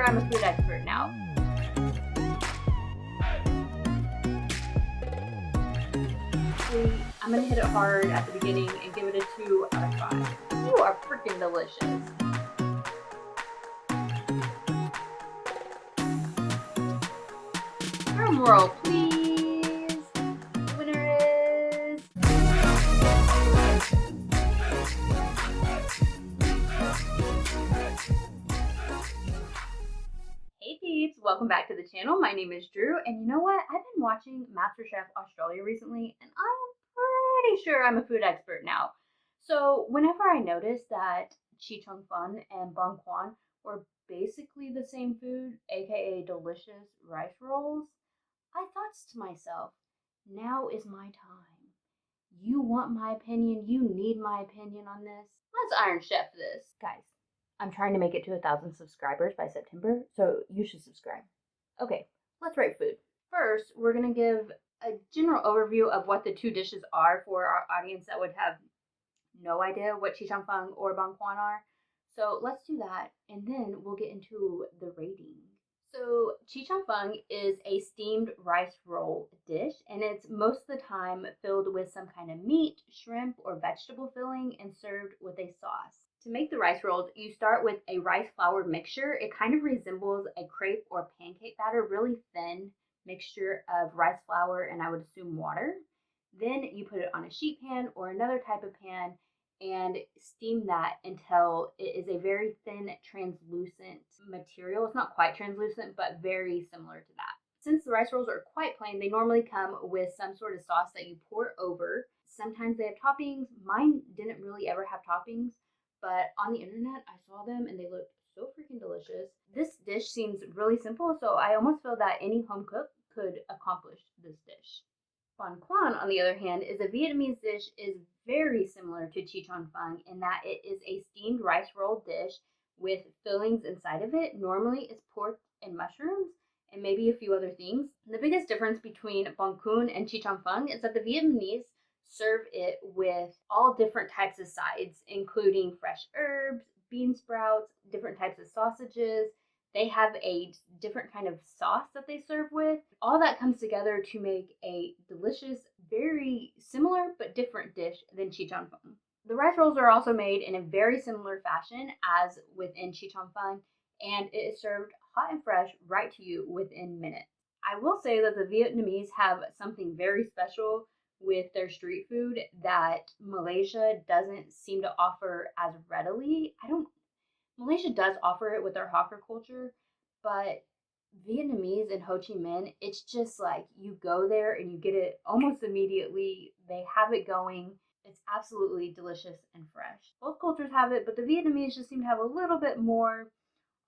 sure I'm a food expert now. I'm gonna hit it hard at the beginning and give it a 2 out of 5. You are freaking delicious. Drum roll, please. The winner is... Hey peeps, welcome back to the channel. My name is Drew, and you know what? I've been watching MasterChef Australia recently, and I'm pretty sure I'm a food expert now. So whenever I noticed that Chee Cheong Fun and Bahn Cuon were basically the same food, aka delicious rice rolls, I thought to myself, now is my time. You want my opinion, you need my opinion on this. Let's Iron Chef this. Guys, I'm trying to make it to 1,000 subscribers by September, so you should subscribe. Okay, let's rate food. First, we're gonna give a general overview of what the two dishes are for our audience that would have no idea what Chee Cheong Fun or Bahn Cuon are. So let's do that, and then we'll get into the rating. So Chee Cheong Fun is a steamed rice roll dish, and it's most of the time filled with some kind of meat, shrimp, or vegetable filling and served with a sauce. To make the rice rolls, you start with a rice flour mixture. It kind of resembles a crepe or pancake batter, really thin mixture of rice flour and I would assume water. Then you put it on a sheet pan or another type of pan and steam that until it is a very thin, translucent material. It's not quite translucent, but very similar to that. Since the rice rolls are quite plain, they normally come with some sort of sauce that you pour over. Sometimes they have toppings. Mine didn't really ever have toppings, but on the internet, I saw them and they looked so freaking delicious. This dish seems really simple, so I almost feel that any home cook could accomplish this dish. Bahn Cuon, on the other hand, is a Vietnamese dish, is very similar to Chee Cheong Fun in that it is a steamed rice roll dish with fillings inside of it. Normally it's pork and mushrooms and maybe a few other things. The biggest difference between Bahn Cuon and Chee Cheong Fun is that the Vietnamese serve it with all different types of sides, including fresh herbs, bean sprouts, different types of sausages. They have a different kind of sauce that they serve with. All that comes together to make a delicious, very similar but different dish than Chee Cheong Fun. The rice rolls are also made in a very similar fashion as within Chee Cheong Fun, and it is served hot and fresh right to you within minutes. I will say that the Vietnamese have something very special with their street food that Malaysia doesn't seem to offer as readily. Malaysia does offer it with their hawker culture, but Vietnamese and Ho Chi Minh, it's just like you go there and you get it almost immediately. They have it going. It's absolutely delicious and fresh. Both cultures have it, but the Vietnamese just seem to have a little bit more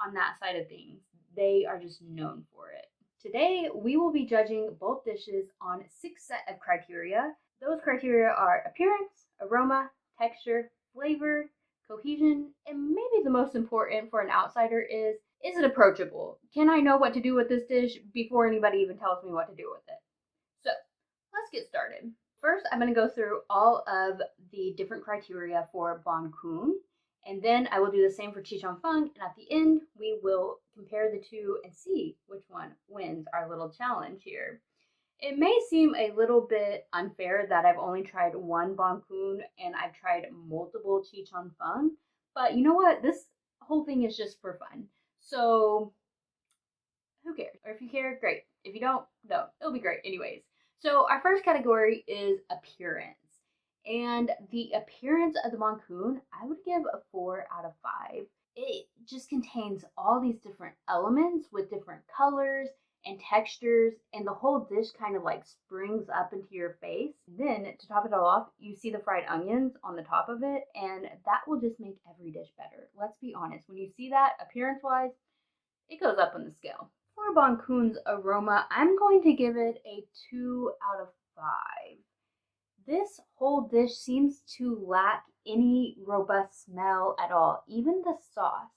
on that side of things. They are just known for it. Today, we will be judging both dishes on 6 set of criteria. Those criteria are appearance, aroma, texture, flavor, cohesion, and maybe the most important for an outsider is it approachable? Can I know what to do with this dish before anybody even tells me what to do with it? So let's get started. First, I'm going to go through all of the different criteria for Bahn Cuon, and then I will do the same for Chee Cheong Fun, and at the end, we will compare the two and see which one wins our little challenge here. It may seem a little bit unfair that I've only tried one Bahn Cuon and I've tried multiple Chee Cheong Fun, but you know what? This whole thing is just for fun. So who cares? Or if you care, great. If you don't, it'll be great anyways. So our first category is appearance. And the appearance of the Bahn Cuon, I would give a 4 out of 5. It just contains all these different elements with different colors and textures, and the whole dish kind of like springs up into your face. Then to top it all off, you see the fried onions on the top of it, and that will just make every dish better. Let's be honest, when you see that appearance wise, it goes up on the scale. For Bahn Cuon's aroma, I'm going to give it a 2 out of 5. This whole dish seems to lack any robust smell at all, even the sauce.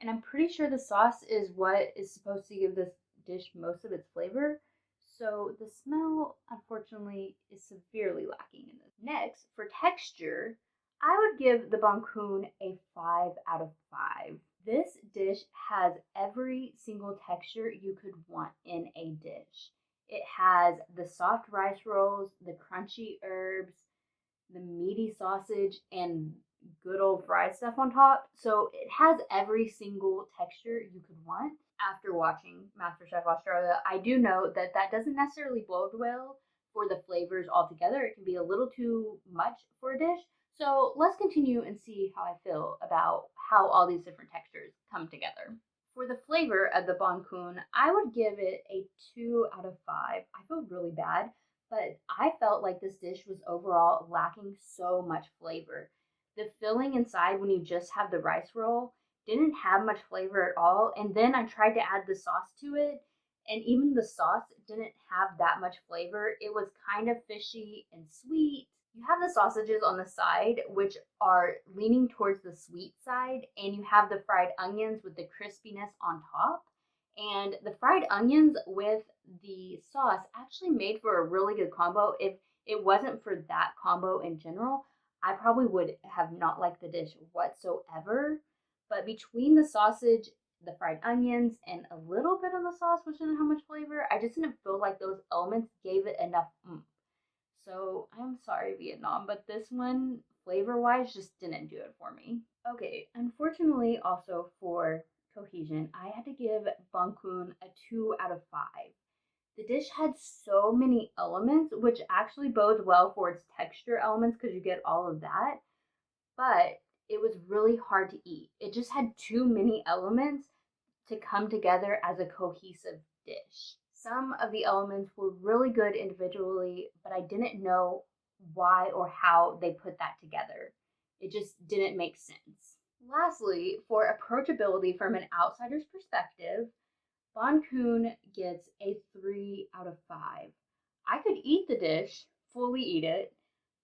And I'm pretty sure the sauce is what is supposed to give this dish most of its flavor, so the smell unfortunately is severely lacking in this. Next, for texture, I would give the Bahn Cuon a 5 out of 5. This dish has every single texture you could want in a dish. It has the soft rice rolls, the crunchy herbs, the meaty sausage, and good old fried stuff on top. So it has every single texture you could want. After watching MasterChef Australia, I do know that that doesn't necessarily bode well for the flavors altogether. It can be a little too much for a dish. So let's continue and see how I feel about how all these different textures come together. For the flavor of the Bahn Cuon, I would give it a 2 out of 5. I feel really bad, but I felt like this dish was overall lacking so much flavor. The filling inside when you just have the rice roll didn't have much flavor at all, and then I tried to add the sauce to it, and even the sauce didn't have that much flavor. It was kind of fishy and sweet. You have the sausages on the side, which are leaning towards the sweet side, and you have the fried onions with the crispiness on top. And the fried onions with the sauce actually made for a really good combo. If it wasn't for that combo in general, I probably would have not liked the dish whatsoever. But between the sausage, the fried onions, and a little bit of the sauce, which didn't have much flavor, I just didn't feel like those elements gave it enough oomph. So I'm sorry, Vietnam, but this one, flavor wise, just didn't do it for me. Okay, unfortunately, also for cohesion, I had to give Bahn Cuon a 2 out of 5. The dish had so many elements, which actually bodes well for its texture elements because you get all of that, but it was really hard to eat. It just had too many elements to come together as a cohesive dish. Some of the elements were really good individually, but I didn't know why or how they put that together. It just didn't make sense. Lastly, for approachability from an outsider's perspective, Bahn Cuon gets a 3 out of 5. I could eat the dish, fully eat it,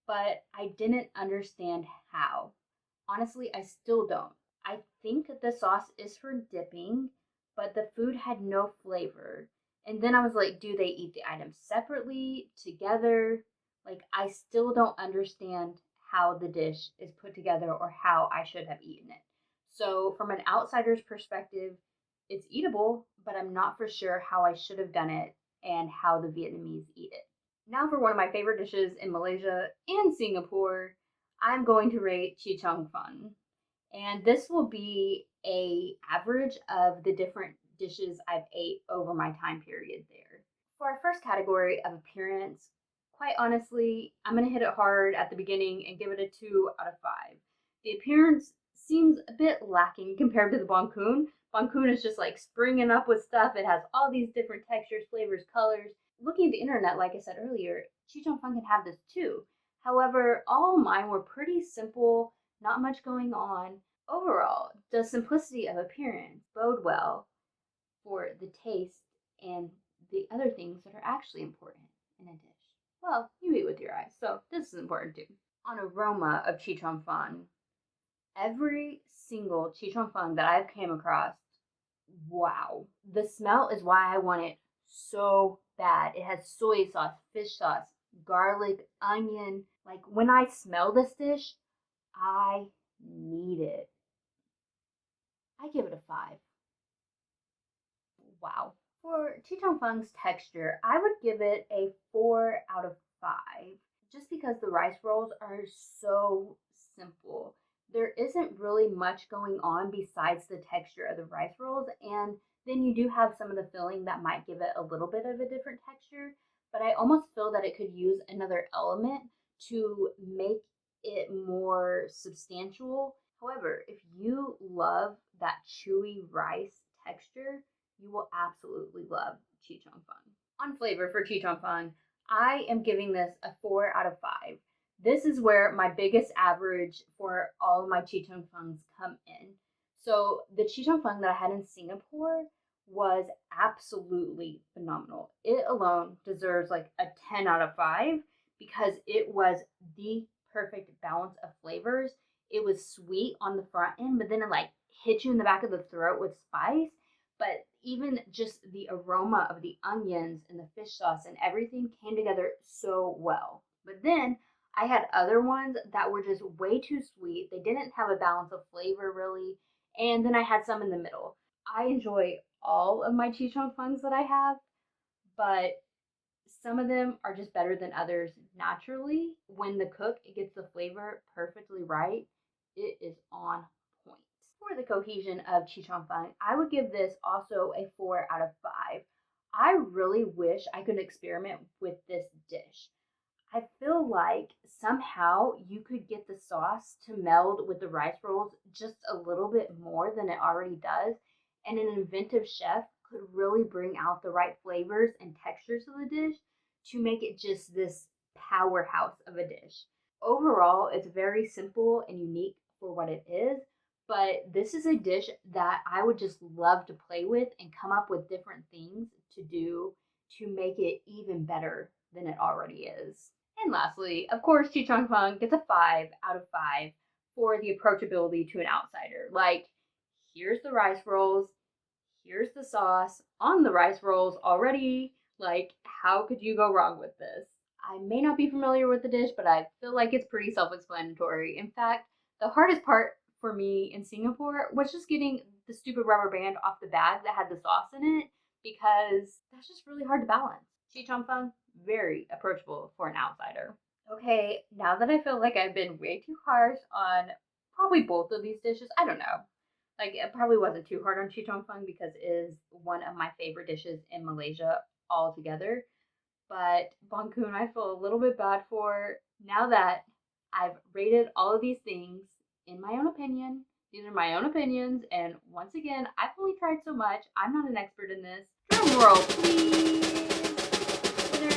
but I didn't understand how. Honestly, I still don't. I think the sauce is for dipping, but the food had no flavor. And then I was like, do they eat the items separately, together? Like, I still don't understand how the dish is put together or how I should have eaten it. So, from an outsider's perspective, it's eatable, but I'm not for sure how I should have done it and how the Vietnamese eat it. Now for one of my favorite dishes in Malaysia and Singapore, I'm going to rate Chee Cheong Fun. And this will be a average of the different dishes I've ate over my time period there. For our first category of appearance, quite honestly, I'm going to hit it hard at the beginning and give it a 2 out of 5. The appearance seems a bit lacking compared to the Bahn Cuon. Bahn Cuon is just like springing up with stuff. It has all these different textures, flavors, colors. Looking at the internet, like I said earlier, Chee Cheong Fun can have this too. However, all mine were pretty simple, not much going on. Overall, does simplicity of appearance bode well for the taste and the other things that are actually important in a dish? Well, you eat with your eyes, so this is important too. On aroma of Chee Cheong Fun, every single Chee Cheong Fun that I've came across, wow. The smell is why I want it so bad. It has soy sauce, fish sauce, garlic, onion. Like when I smell this dish, I need it. I give it a 5. Wow. For Chee Cheong Fung's texture, I would give it a 4 out of 5 just because the rice rolls are so simple. There isn't really much going on besides the texture of the rice rolls, and then you do have some of the filling that might give it a little bit of a different texture, but I almost feel that it could use another element to make it more substantial. However, if you love that chewy rice texture, you will absolutely love Chee Cheong Fun. On flavor for Chee Cheong Fun, I am giving this a 4 out of 5. This is where my biggest average for all of my Chee Cheong Funs come in. So the Chee Cheong Fun that I had in Singapore was absolutely phenomenal. It alone deserves like a 10 out of 5 because it was the perfect balance of flavors. It was sweet on the front end, but then it like hit you in the back of the throat with spice. But even just the aroma of the onions and the fish sauce and everything came together so well. But then I had other ones that were just way too sweet. They didn't have a balance of flavor really, and then I had some in the middle. I enjoy all of my Chee Cheong Funs that I have, but some of them are just better than others naturally. When the cook gets the flavor perfectly right, it is on point. For the cohesion of Chee Cheong Fun, I would give this also a 4 out of 5. I really wish I could experiment with this dish. I feel like somehow you could get the sauce to meld with the rice rolls just a little bit more than it already does, and an inventive chef could really bring out the right flavors and textures of the dish to make it just this powerhouse of a dish. Overall, it's very simple and unique for what it is, but this is a dish that I would just love to play with and come up with different things to do to make it even better than it already is. And lastly, of course, Chee Cheong Fun gets a 5 out of 5 for the approachability to an outsider. Like, here's the rice rolls, here's the sauce on the rice rolls already. Like, how could you go wrong with this? I may not be familiar with the dish, but I feel like it's pretty self explanatory. In fact, the hardest part for me in Singapore was just getting the stupid rubber band off the bag that had the sauce in it, because that's just really hard to balance. Chee Cheong Fun, very approachable for an outsider. Okay, now that I feel like I've been way too harsh on probably both of these dishes, I don't know. Like, it probably wasn't too hard on Chee Cheong Fun because it is one of my favorite dishes in Malaysia altogether. But Bahn Cuon, I feel a little bit bad for now that I've rated all of these things in my own opinion. These are my own opinions, and once again, I've only tried so much. I'm not an expert in this. Drum roll, please. Winner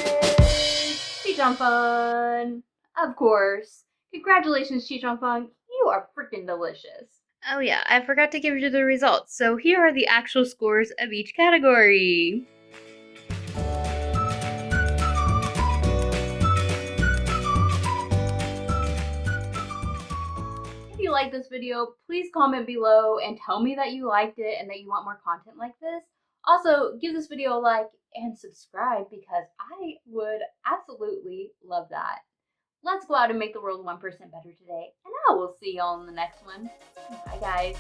is Chee Cheong Fun. Of course. Congratulations, Chee Cheong Fun. You are freaking delicious. Oh yeah, I forgot to give you the results. So here are the actual scores of each category. If you like this video, please comment below and tell me that you liked it and that you want more content like this. Also, give this video a like and subscribe because I would absolutely love that. Let's go out and make the world 1% better today, and I will see y'all in the next one. Bye, guys.